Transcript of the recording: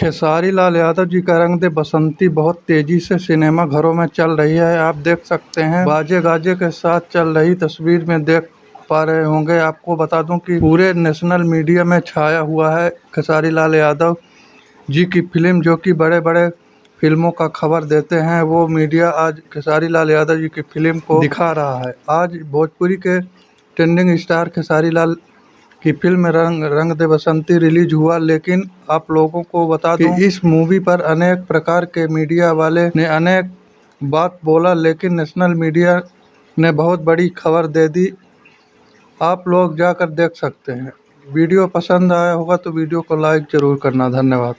खेसारी लाल यादव जी का रंग दे बसंती बहुत तेजी से सिनेमा घरों में चल रही है। आप देख सकते हैं बाजे गाजे के साथ चल रही तस्वीर में देख पा रहे होंगे। आपको बता दूं कि पूरे नेशनल मीडिया में छाया हुआ है खेसारी लाल यादव जी की फिल्म, जो कि बड़े बड़े फिल्मों का खबर देते हैं। वो मीडिया आज खेसारी लाल यादव जी की फिल्म को दिखा रहा है। आज भोजपुरी के ट्रेंडिंग स्टार खेसारी लाल की फिल्म रंग दे बसंती रिलीज हुआ, लेकिन आप लोगों को बता दूं कि इस मूवी पर अनेक प्रकार के मीडिया वाले ने अनेक बात बोला, लेकिन नेशनल मीडिया ने बहुत बड़ी खबर दे दी। आप लोग जाकर देख सकते हैं। वीडियो पसंद आया होगा तो वीडियो को लाइक जरूर करना। धन्यवाद।